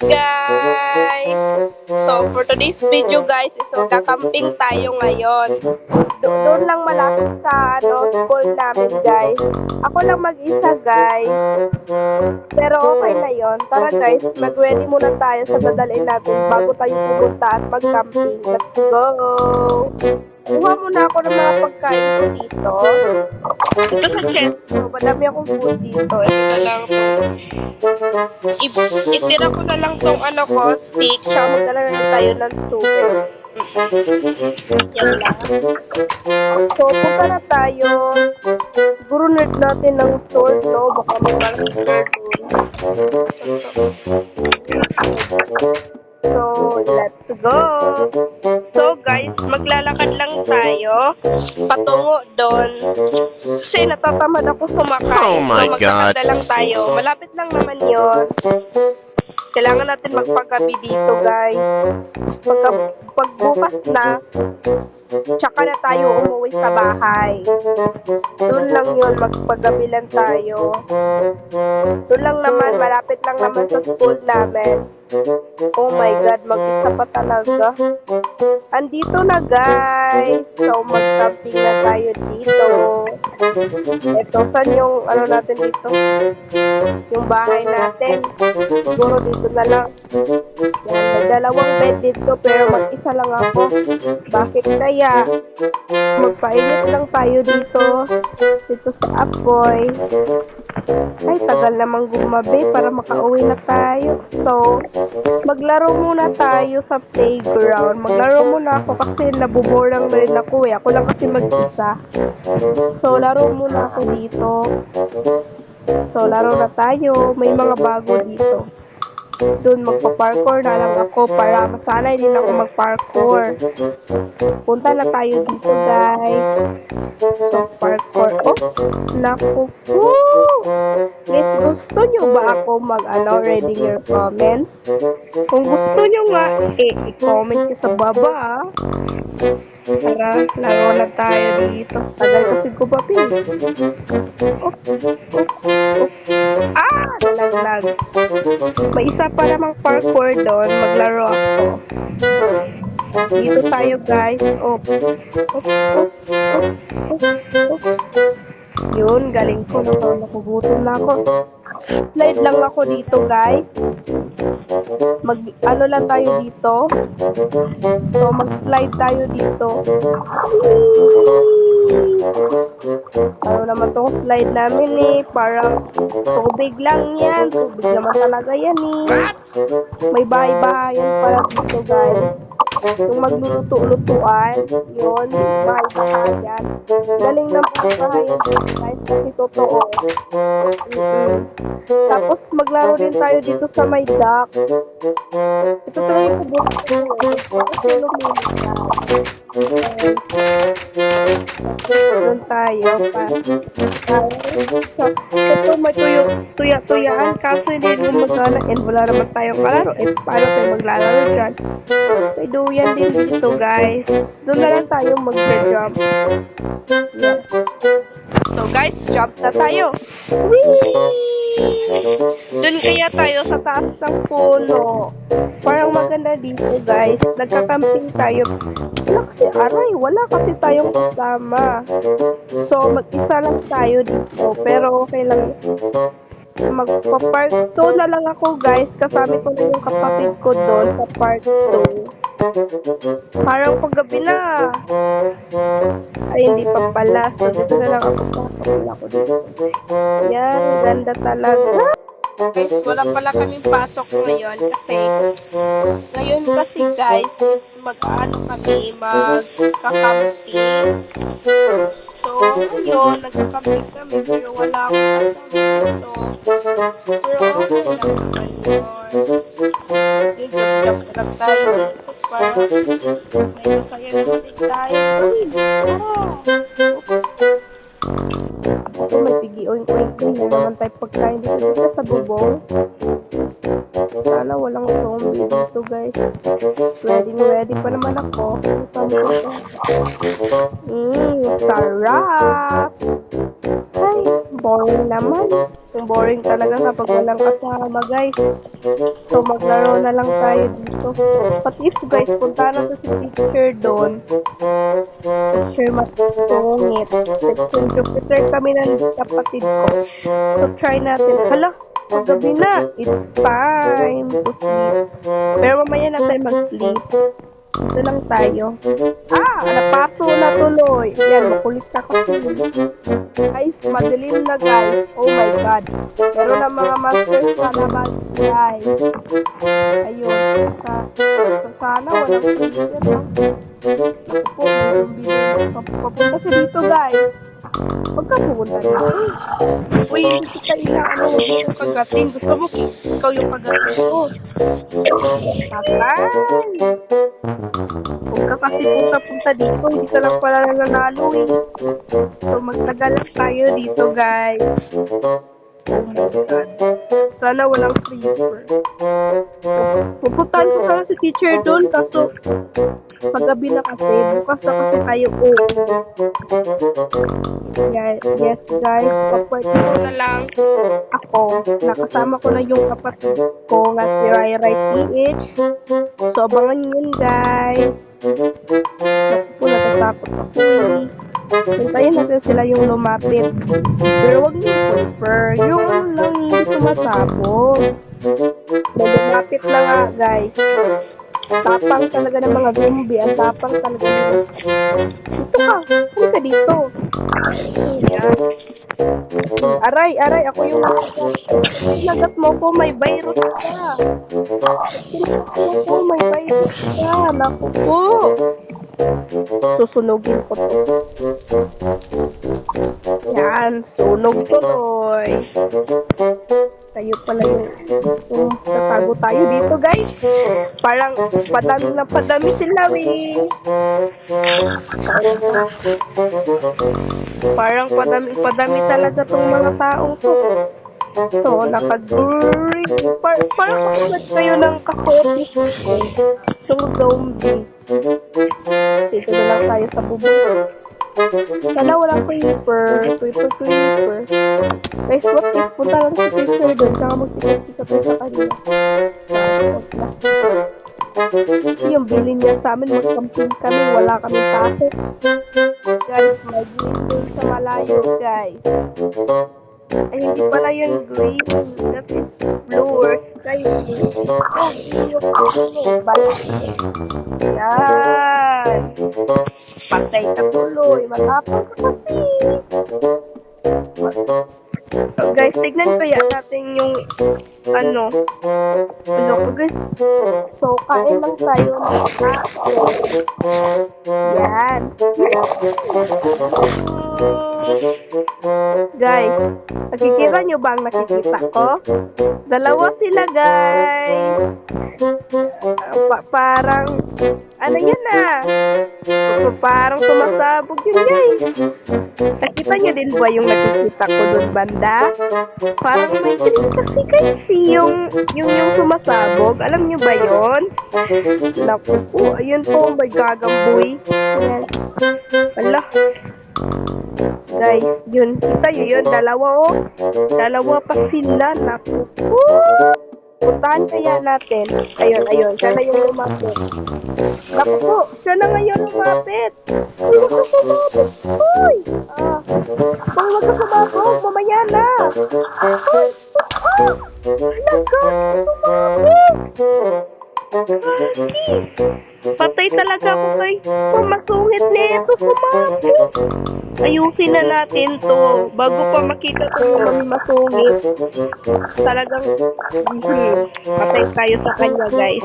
Guys! So, for today's video guys, is magkakamping tayo ngayon. Doon lang malapit sa school namin guys. Ako lang mag-isa guys. Pero okay na yon. Tara guys, mag-ready muna tayo sa dadalhin natin bago tayo pumunta at mag-camping. Let's go! Kuha muna ako ng mga pagkain ko dito. Ito sa chest ko. Madami akong food dito. Ito na lang to. Itira ko na lang tong stick. Siya magdala na tayo ng tubig. Yan lang. So, punta na tayo. Siguro need natin ng sword, no? Baka may malang sword So, let's go! So, guys, maglalakad lang tayo patungo doon. Kasi natatamad ako sumakay. Oh my God! Maglalakad lang tayo. Malapit lang naman yon. Kailangan natin magpagabi dito, guys. Pagbukas na, tsaka na tayo umuwi sa bahay. Doon lang yun, magpagabi lang tayo. Doon lang naman, malapit lang naman sa school namin. Oh my God, mag-isa pa talaga. Andito na guys. So, mag-camping na tayo dito. Ito, saan yung natin dito? Yung bahay natin. Siguro dito na lang. Yan, may dalawang bed dito pero mag-isa lang ako. Bakit kaya? Magpainit lang tayo dito. Dito sa apoy. Ay, tagal namang gumabi para makauwi na tayo. So, maglaro muna tayo sa playground. Maglaro muna ako kasi nabubore lang na rin ako eh. Ako lang kasi mag-isa. So, laro muna ako dito. So, laro na tayo. May mga bago dito. Doon magpa-parkour na lang ako para masanay din ako mag-parkour. Punta na tayo dito guys. So, parkour. Oh, naku po. Please, gusto nyo ba ako reading your comments? Kung gusto nyo nga, i-comment nyo sa baba ah. Tara, laro na tayo dito. Tagal kasi ko pa Oops. Ah! Nalaglag. May isa pa namang parkour doon. Maglaro ako. Dito tayo guys. Oops. Yun, galing ko. Nakugutom na ako. Slide lang ako dito guys. Lang tayo dito. So, mag-slide tayo dito. Naman tong slide namin eh. Parang tubig lang yan. Tubig naman talaga yan eh. May bahay-bahayan pala dito guys. Yung magluluto-lutuan, yun, bahay-bahayan. Galing ng bahay-bahayan dito guys, kasi totoo. Tapos maglaro din tayo dito sa may dock. Ito talaga yung kubuto ko eh. Tapos yung lumilita. Doon tayo pa. Ito may tuya-tuyaan kaso hindi gumagana and wala naman tayong kalaro. Paano tayo maglalaro dyan? May duyan din dito guys. Doon na lang tayo mag-jump. Yes. So guys, jump na tayo. Whee! Doon kaya tayo sa taas ng puno. Parang maganda dito guys. Nagka-camping tayo. Wala kasi tayong kasama. So mag-isa lang tayo dito. Pero okay lang. Magpa-park 2 na lang ako guys. Kasama ko na yung kapatid ko doon sa park 2. Parang paggabi na. Ay, hindi pa pala. So, dito na lang ako. Pasok ako dito. Yan, ganda talaga. Guys, wala pala kaming pasok ngayon kasi guys, kami, magkakamping. So, ngayon, nagkakamping kami pero wala akong kasama dito. Pero okay lang naman yun. Jump na lang tayo dito para may masaya natin tayo. Ito may pigi-oink-oink na naman tayo pagkain dito sa bubong. Sana walang zombie dito guys. Ready pa naman ako. Sarap! Ay, boring naman. Ang boring talaga kapag walang kasama, guys. So, maglaro na lang tayo dito. Pati if, guys, punta na to si teacher doon. Teacher Matungit. Section Jupiter kami ng kapatid ko. So, try natin. Hala, paggabi na. It's time to sleep. Pero mamaya na tayo mag-sleep. Dito lang tayo. Napaso na tuloy. Yan, makulit na kasi. Guys, madilim na guys. Oh my god. Meron na mga masters na naman guys. Ayun. Sana walang freezer, no? Ako, papunta sa dito guys. Pagkapunta na. Uy, hindi kita inaano yung kagatin. Gusto mo ikaw yung kagatin ko. Patay. Kung ka kasi punta dito, hindi ka lang pala nanalo eh. So, magtagal lang tayo dito, guys. Oh my God. Sana walang freezer. Pupuntahan ko sana si teacher doon, kaso paggabi na kasi. Bukas na kasi tayo. Yes, guys. Papwerte ko na lang ako. Nakasama ko na yung kapatid ko nga si Rai PH. So, abangan yun, guys. Naku, natatakot ako eh. Hintayin natin sila yung lumapit. Pero wag niyo prefer. Yung lang hindi sumasabog. May lumapit na nga, guys. Tapang talaga ng mga zombie. Ang tapang talaga nila. Dito ka. Saan ka dito? Ayan. Aray, ako yung nagat mo ko. May virus ka. Nagat mo ko. May virus ka. Naku po. Susunugin ko to. Yan. Sunog tuloy. Tayo pala yung tatago tayo dito, guys. Parang padami sila, eh. Parang padami talaga tong mga taong to. So, nakag-green. Parang katulad kayo ng kasotis. Itong zombie. Dito na lang tayo sa bubong. Sana walang creeper. Guys, what if punta lang si teacher doon, saka magsikat-sikat sa kanila. Yung bilin niya sa amin, mag-camping kami, wala kami pasok. Guys, mag-green sa malayo, guys. Ay, hindi pala yun green. That is blue or sky. Yan. Patay ka tuloy. Matapang ka kasi. So guys, tignan kaya natin yung ano ko guys. So, kain lang tayo ng yan. Guys, nakikita nyo ba ang nakikita ko? Dalawa sila, guys. Parang ano yun parang sumasabog yun, guys. Nakita nyo din ba yung nakikita ko dun banda? Parang may green kasi, guys, yung sumasabog. Alam nyo ba yun? Naku po, ayun po, may gagamboy. Ayan. Ala. Guys, yun. Kita yun, dalawa pa sila. Naku po. Puntahan kaya natin. Ayun. Siya na yung lumapit. Naku po, siya na ngayon lumapit. Uy, wag ka sumabog. Uy! Wag ka sumabog. Mamaya na. Uy! Halaga! Sumabog! Patay talaga ako kay masungit nito, sumabog. Ayusin na natin to bago pa makita ko kami masungit. Talagang patay tayo sa kanya, guys.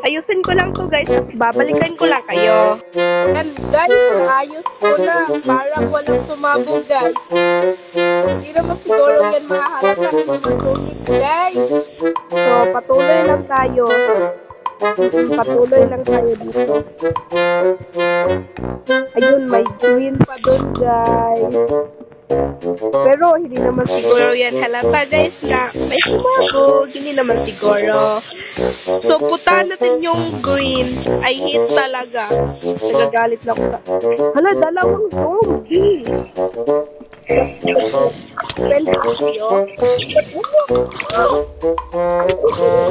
Ayusin ko lang to, guys. Babalikan ko lang kayo. Yan, guys, ayos ko na. Parang walang sumabog, guys. Hindi naman siguro yan mahahalata ng masungit, guys. So, patuloy lang tayo. Patuloy lang tayo dito. Ayun, may green pa doon, guys. Pero hindi naman siguro yan halata, guys, na may sumabog. Hindi naman siguro. So, putahan natin yung green. I hate talaga. Nagagalit na ako sa... Hala, dalawang zombie. Well, tayo.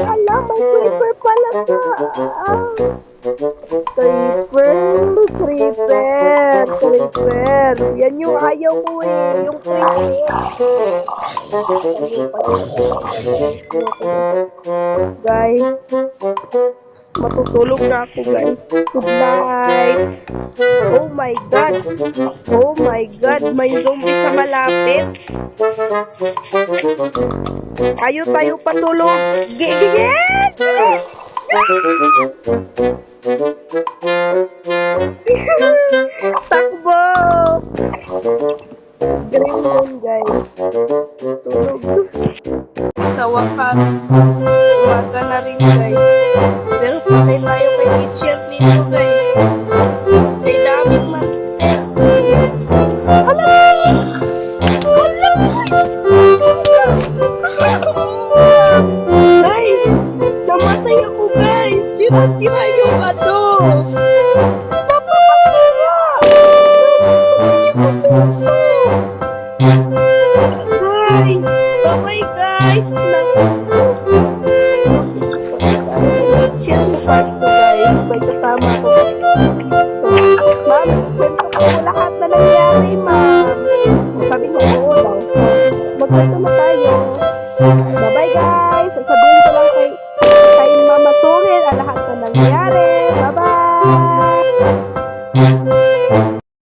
Alam, may creeper pala sa... Creeper. Yan yung ayaw ko eh, yung creeper. Guys, matutulog na ako guys. Good night. Oh my God. Oh my God, may zombie sa malapit. Tayo patulog. Gigigit! Takbo! Green moon, guys. Tulog. Sa wakas, umaga na rin, guys. Pero patay tayo kay teacher dito, guys. May daming guys, namatay ako, guys. Sira-sira yung ano. Guys, bye guys. Guys, may kasama ko. Ma'am, kwento ko lahat na nangyari, ma'am. Sabi ko, oo daw. Magkwento na tayo.